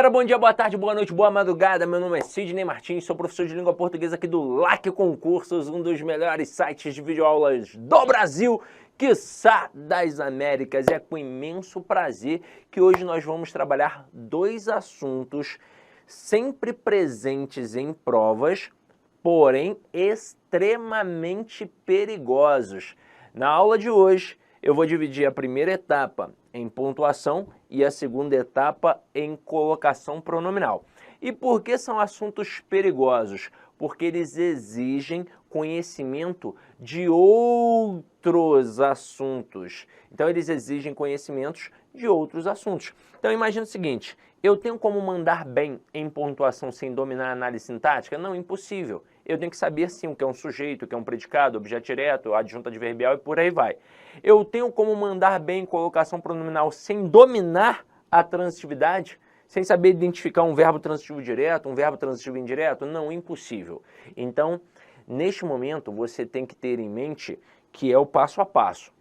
galera, bom dia, boa tarde, boa noite, boa madrugada. Meu nome é Sidney Martins, sou professor de língua portuguesa aqui do LAC Concursos, um dos melhores sites de videoaulas do Brasil, quiçá das Américas. E é com imenso prazer que hoje nós vamos trabalhar dois assuntos sempre presentes em provas, porém extremamente perigosos. Na aula de hoje, eu vou dividir a primeira etapa em pontuação e a segunda etapa em colocação pronominal. E por que são assuntos perigosos? Porque eles exigem conhecimento de outros assuntos. Então, eles exigem conhecimentos de outros assuntos. Então, imagina o seguinte, eu tenho como mandar bem em pontuação sem dominar a análise sintática? Não, impossível. Eu tenho que saber, sim, o que é um sujeito, o que é um predicado, objeto direto, adjunto adverbial e por aí vai. Eu tenho como mandar bem em colocação pronominal sem dominar a transitividade? Sem saber identificar um verbo transitivo direto, um verbo transitivo indireto? Não, impossível. Então, neste momento, você tem que ter em mente que é o passo a passo.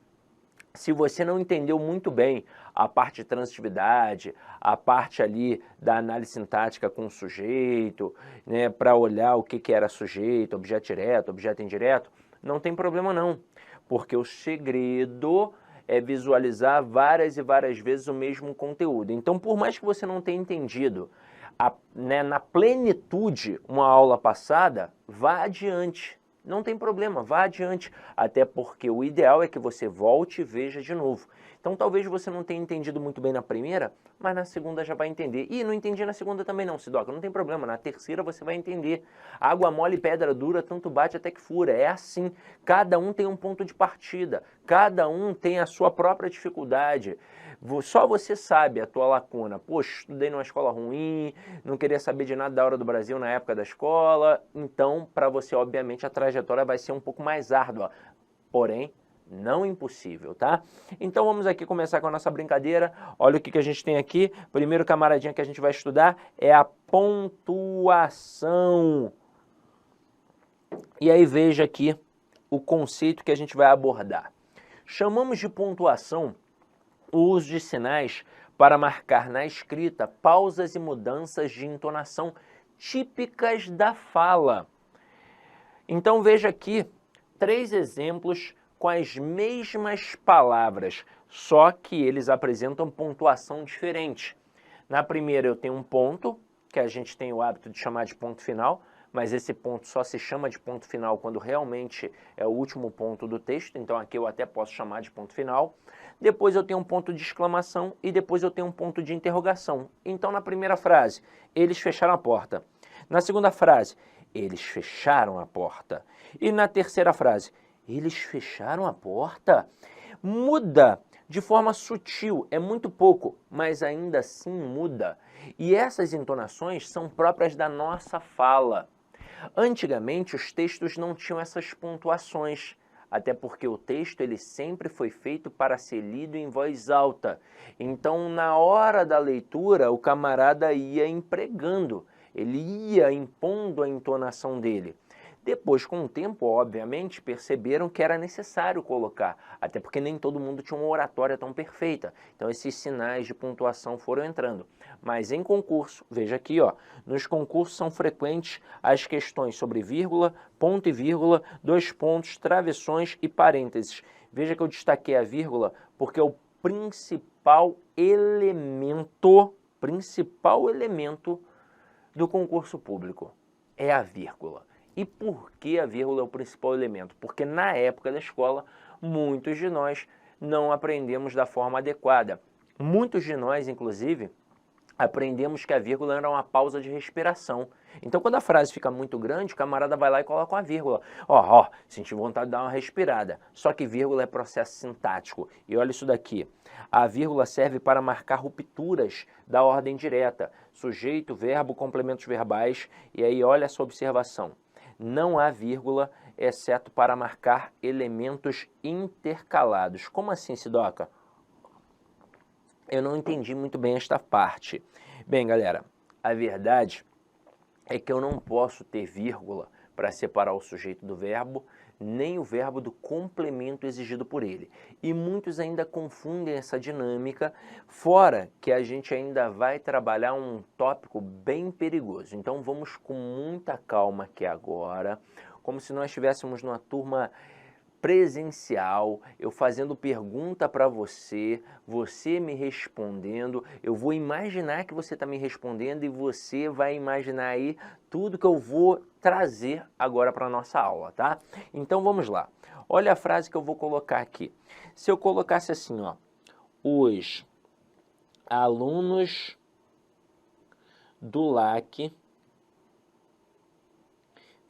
Se você não entendeu muito bem a parte de transitividade, a parte ali da análise sintática com o sujeito, né, para olhar o que era sujeito, objeto direto, objeto indireto, não tem problema não, porque o segredo é visualizar várias e várias vezes o mesmo conteúdo. Então, por mais que você não tenha entendido na plenitude uma aula passada, vá adiante. Não tem problema, vá adiante, até porque o ideal é que você volte e veja de novo. Então talvez você não tenha entendido muito bem na primeira, mas na segunda já vai entender. E não entendi na segunda também não, Sidoca, não tem problema, na terceira você vai entender. Água mole e pedra dura, tanto bate até que fura, é assim. Cada um tem um ponto de partida, cada um tem a sua própria dificuldade. Só você sabe a tua lacuna. Poxa, estudei numa escola ruim, não queria saber de nada da hora do Brasil na época da escola. Então, para você, obviamente, a trajetória vai ser um pouco mais árdua. Porém, não impossível, tá? Então, vamos aqui começar com a nossa brincadeira. Olha o que a gente tem aqui. Primeiro camaradinha que a gente vai estudar é a pontuação. E aí, veja aqui o conceito que a gente vai abordar. Chamamos de pontuação o uso de sinais para marcar na escrita pausas e mudanças de entonação típicas da fala. Então veja aqui 3 exemplos com as mesmas palavras, só que eles apresentam pontuação diferente. Na primeira eu tenho um ponto, que a gente tem o hábito de chamar de ponto final, mas esse ponto só se chama de ponto final quando realmente é o último ponto do texto, então aqui eu até posso chamar de ponto final. Depois eu tenho um ponto de exclamação e depois eu tenho um ponto de interrogação. Então na primeira frase, eles fecharam a porta. Na segunda frase, eles fecharam a porta. E na terceira frase, eles fecharam a porta? Muda de forma sutil, é muito pouco, mas ainda assim muda. E essas entonações são próprias da nossa fala. Antigamente, os textos não tinham essas pontuações, até porque o texto ele sempre foi feito para ser lido em voz alta. Então, na hora da leitura, o camarada ia empregando, ele ia impondo a entonação dele. Depois, com o tempo, obviamente, perceberam que era necessário colocar, até porque nem todo mundo tinha uma oratória tão perfeita. Então, esses sinais de pontuação foram entrando. Mas em concurso, veja aqui, ó, nos concursos são frequentes as questões sobre vírgula, ponto e vírgula, 2 pontos, travessões e parênteses. Veja que eu destaquei a vírgula porque é o principal elemento do concurso público. É a vírgula. E por que a vírgula é o principal elemento? Porque na época da escola, muitos de nós não aprendemos da forma adequada. Muitos de nós, inclusive, aprendemos que a vírgula era uma pausa de respiração. Então, quando a frase fica muito grande, o camarada vai lá e coloca uma vírgula. Senti vontade de dar uma respirada. Só que vírgula é processo sintático. E olha isso daqui. A vírgula serve para marcar rupturas da ordem direta. Sujeito, verbo, complementos verbais. E aí, olha essa observação. Não há vírgula, exceto para marcar elementos intercalados. Como assim, Sidoca? Eu não entendi muito bem esta parte. Bem, galera, a verdade é que eu não posso ter vírgula para separar o sujeito do verbo, nem o verbo do complemento exigido por ele. E muitos ainda confundem essa dinâmica, fora que a gente ainda vai trabalhar um tópico bem perigoso. Então vamos com muita calma aqui agora, como se nós estivéssemos numa turma presencial, eu fazendo pergunta para você, você me respondendo, eu vou imaginar que você está me respondendo e você vai imaginar aí tudo que eu vou trazer agora para a nossa aula, tá? Então vamos lá. Olha a frase que eu vou colocar aqui. Se eu colocasse assim, ó, os alunos do LAC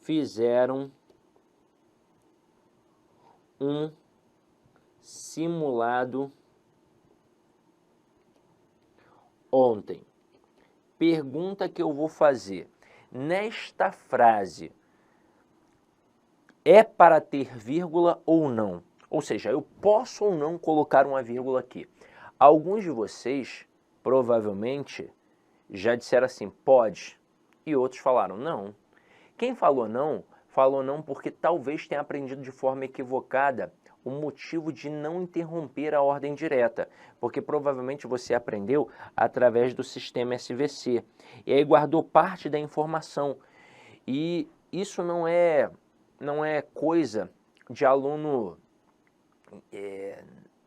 fizeram um simulado ontem. Pergunta que eu vou fazer. Nesta frase, é para ter vírgula ou não? Ou seja, eu posso ou não colocar uma vírgula aqui? Alguns de vocês, provavelmente, já disseram assim, pode. E outros falaram não. Quem falou não porque talvez tenha aprendido de forma equivocada o motivo de não interromper a ordem direta, porque provavelmente você aprendeu através do sistema SVC, e aí guardou parte da informação, e isso não é coisa de aluno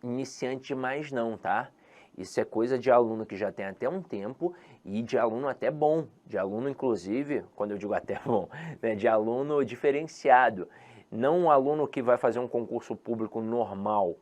iniciante mais não, tá? Isso é coisa de aluno que já tem até um tempo e de aluno até bom, de aluno inclusive, quando eu digo até bom, né, de aluno diferenciado. Não um aluno que vai fazer um concurso público normal,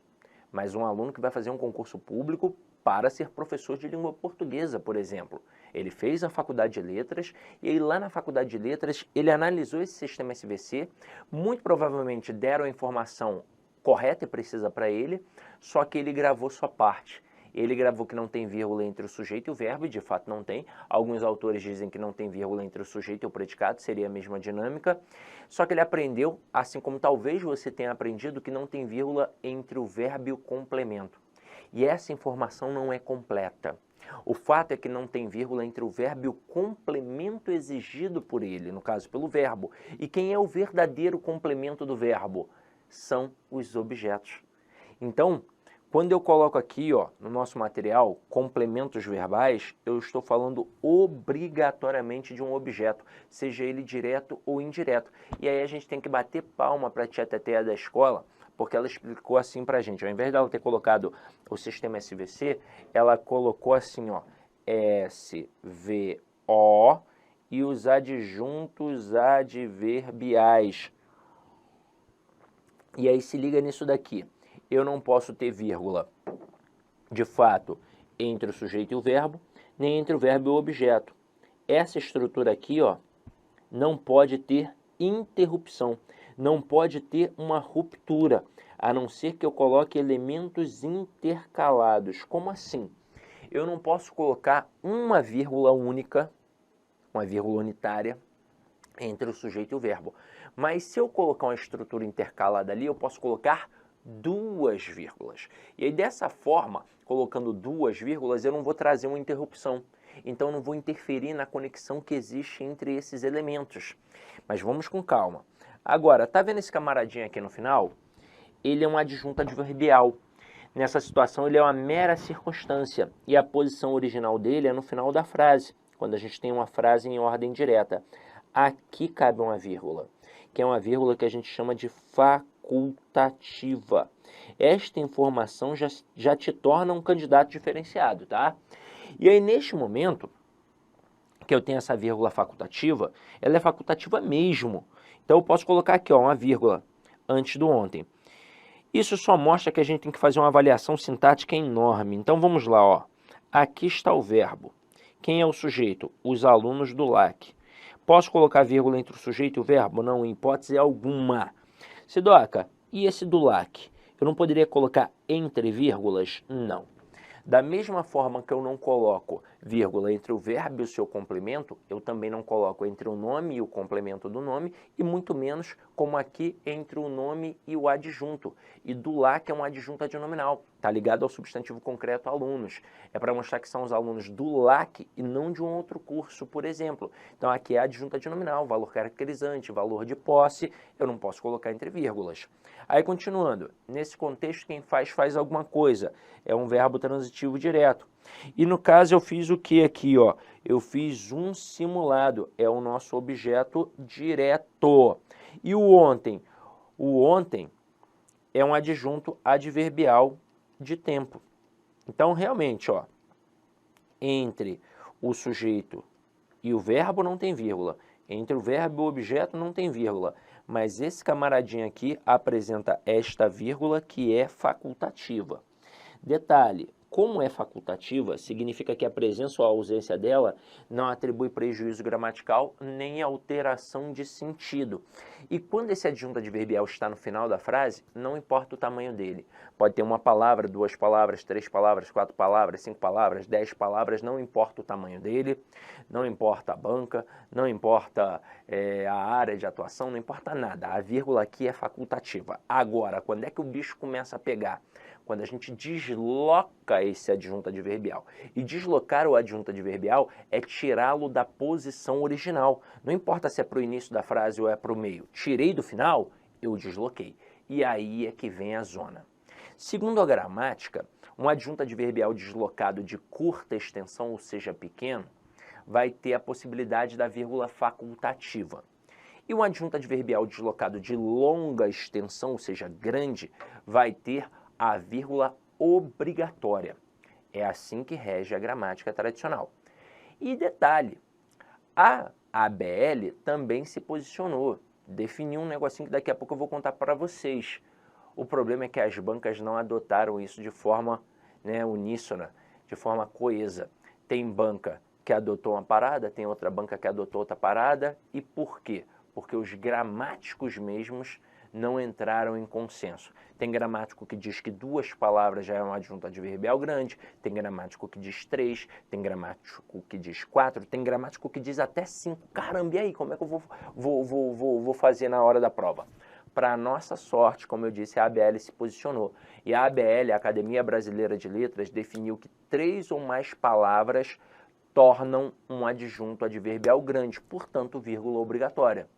mas um aluno que vai fazer um concurso público para ser professor de língua portuguesa, por exemplo. Ele fez a faculdade de letras e aí lá na faculdade de letras ele analisou esse sistema SVC, muito provavelmente deram a informação correta e precisa para ele, só que ele gravou sua parte. Ele gravou que não tem vírgula entre o sujeito e o verbo, e de fato não tem. Alguns autores dizem que não tem vírgula entre o sujeito e o predicado, seria a mesma dinâmica. Só que ele aprendeu, assim como talvez você tenha aprendido, que não tem vírgula entre o verbo e o complemento. E essa informação não é completa. O fato é que não tem vírgula entre o verbo e o complemento exigido por ele, no caso pelo verbo. E quem é o verdadeiro complemento do verbo? São os objetos. Então, quando eu coloco aqui, ó, no nosso material, complementos verbais, eu estou falando obrigatoriamente de um objeto, seja ele direto ou indireto. E aí a gente tem que bater palma para a tia Teteia da escola, porque ela explicou assim para a gente. Ao invés dela ter colocado o sistema SVC, ela colocou assim, ó, SVO e os adjuntos adverbiais. E aí se liga nisso daqui. Eu não posso ter vírgula, de fato, entre o sujeito e o verbo, nem entre o verbo e o objeto. Essa estrutura aqui, ó, não pode ter interrupção, não pode ter uma ruptura, a não ser que eu coloque elementos intercalados. Como assim? Eu não posso colocar uma vírgula única, uma vírgula unitária, entre o sujeito e o verbo. Mas se eu colocar uma estrutura intercalada ali, eu posso colocar duas vírgulas. E aí dessa forma, colocando duas vírgulas, eu não vou trazer uma interrupção. Então não vou interferir na conexão que existe entre esses elementos. Mas vamos com calma. Agora, tá vendo esse camaradinho aqui no final? Ele é um adjunto adverbial. Nessa situação ele é uma mera circunstância e a posição original dele é no final da frase, quando a gente tem uma frase em ordem direta. Aqui cabe uma vírgula, que é uma vírgula que a gente chama de facultativa. Esta informação já te torna um candidato diferenciado, tá? E aí, neste momento, que eu tenho essa vírgula facultativa, ela é facultativa mesmo. Então, eu posso colocar aqui, ó, uma vírgula antes do ontem. Isso só mostra que a gente tem que fazer uma avaliação sintática enorme. Então, vamos lá, ó. Aqui está o verbo. Quem é o sujeito? Os alunos do LAC. Posso colocar vírgula entre o sujeito e o verbo? Não, em hipótese alguma. Sidoca, e esse do LAC? Eu não poderia colocar entre vírgulas? Não. Da mesma forma que eu não coloco vírgula entre o verbo e o seu complemento, eu também não coloco entre o nome e o complemento do nome, e muito menos, como aqui, entre o nome e o adjunto. E do lá, que é um adjunto adnominal, está ligado ao substantivo concreto alunos. É para mostrar que são os alunos do LAC e não de um outro curso, por exemplo. Então aqui é adjunto adnominal, valor caracterizante, valor de posse, eu não posso colocar entre vírgulas. Aí continuando, nesse contexto quem faz alguma coisa, é um verbo transitivo direto. E no caso eu fiz o que aqui, ó? Eu fiz um simulado, é o nosso objeto direto. E o ontem? O ontem é um adjunto adverbial de tempo. Então realmente, ó, entre o sujeito e o verbo não tem vírgula, entre o verbo e o objeto não tem vírgula, mas esse camaradinho aqui apresenta esta vírgula que é facultativa. Detalhe, como é facultativa, significa que a presença ou a ausência dela não atribui prejuízo gramatical nem alteração de sentido. E quando esse adjunto adverbial está no final da frase, não importa o tamanho dele. Pode ter uma palavra, 2 palavras, 3 palavras, 4 palavras, 5 palavras, 10 palavras, não importa o tamanho dele, não importa a banca, não importa a área de atuação, não importa nada. A vírgula aqui é facultativa. Agora, quando é que o bicho começa a pegar? Quando a gente desloca esse adjunto adverbial. E deslocar o adjunto adverbial é tirá-lo da posição original. Não importa se é para o início da frase ou é para o meio. Tirei do final, eu desloquei. E aí é que vem a zona. Segundo a gramática, um adjunto adverbial deslocado de curta extensão, ou seja, pequeno, vai ter a possibilidade da vírgula facultativa. E um adjunto adverbial deslocado de longa extensão, ou seja, grande, vai ter a vírgula obrigatória. É assim que rege a gramática tradicional. E detalhe, a ABL também se posicionou, definiu um negocinho que daqui a pouco eu vou contar para vocês. O problema é que as bancas não adotaram isso de forma uníssona, de forma coesa. Tem banca que adotou uma parada, tem outra banca que adotou outra parada. E por quê? Porque os gramáticos mesmos não entraram em consenso. Tem gramático que diz que 2 palavras já é um adjunto adverbial grande, tem gramático que diz 3, tem gramático que diz 4, tem gramático que diz até 5. Caramba, e aí, como é que eu vou fazer na hora da prova? Para nossa sorte, como eu disse, a ABL se posicionou. E a ABL, a Academia Brasileira de Letras, definiu que 3 ou mais palavras tornam um adjunto adverbial grande, portanto, vírgula obrigatória.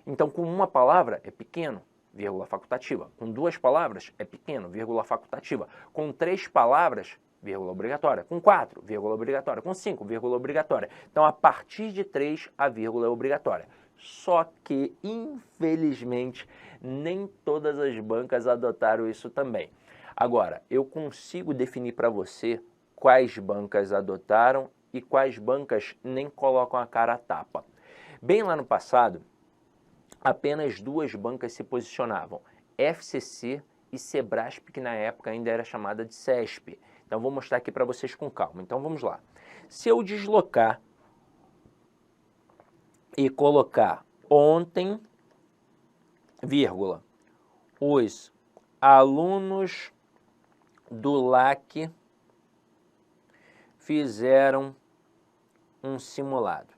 Então, com uma palavra é pequeno, vírgula facultativa. Com 2 palavras é pequeno, vírgula facultativa. Com 3 palavras, vírgula obrigatória. Com 4, vírgula obrigatória. Com 5, vírgula obrigatória. Então, a partir de 3, a vírgula é obrigatória. Só que, infelizmente, nem todas as bancas adotaram isso também. Agora, eu consigo definir para você quais bancas adotaram e quais bancas nem colocam a cara a tapa. Bem lá no passado, apenas 2 bancas se posicionavam, FCC e Sebrasp, que na época ainda era chamada de CESP. Então vou mostrar aqui para vocês com calma. Então vamos lá. Se eu deslocar e colocar ontem, vírgula, os alunos do LAC fizeram um simulado.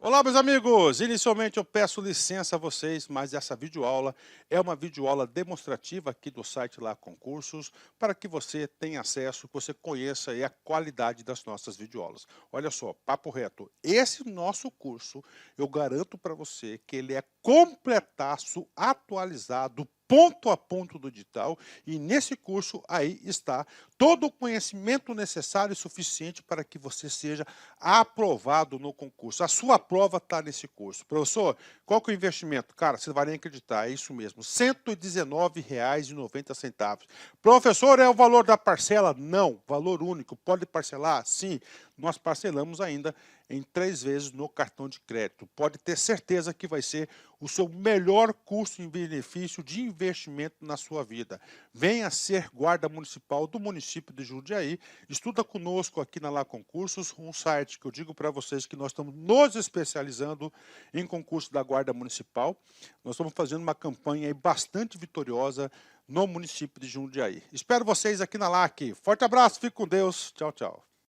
Olá, meus amigos! Inicialmente eu peço licença a vocês, mas essa videoaula é uma videoaula demonstrativa aqui do site Lá Concursos, para que você tenha acesso, que você conheça a qualidade das nossas videoaulas. Olha só, papo reto, esse nosso curso, eu garanto para você que ele é completaço, atualizado, ponto a ponto do digital, e nesse curso aí está todo o conhecimento necessário e suficiente para que você seja aprovado no concurso. A sua prova está nesse curso. Professor, qual que é o investimento? Cara, você não vai nem acreditar, é isso mesmo, R$ 119,90. Professor, é o valor da parcela? Não, valor único. Pode parcelar? Sim, nós parcelamos ainda em 3 vezes no cartão de crédito. Pode ter certeza que vai ser o seu melhor curso em benefício de investimento na sua vida. Venha ser guarda municipal do município de Jundiaí. Estuda conosco aqui na Lá Concursos, um site que eu digo para vocês que nós estamos nos especializando em concurso da Guarda Municipal. Nós estamos fazendo uma campanha aí bastante vitoriosa no município de Jundiaí. Espero vocês aqui na LAC. Forte abraço, fique com Deus. Tchau, tchau.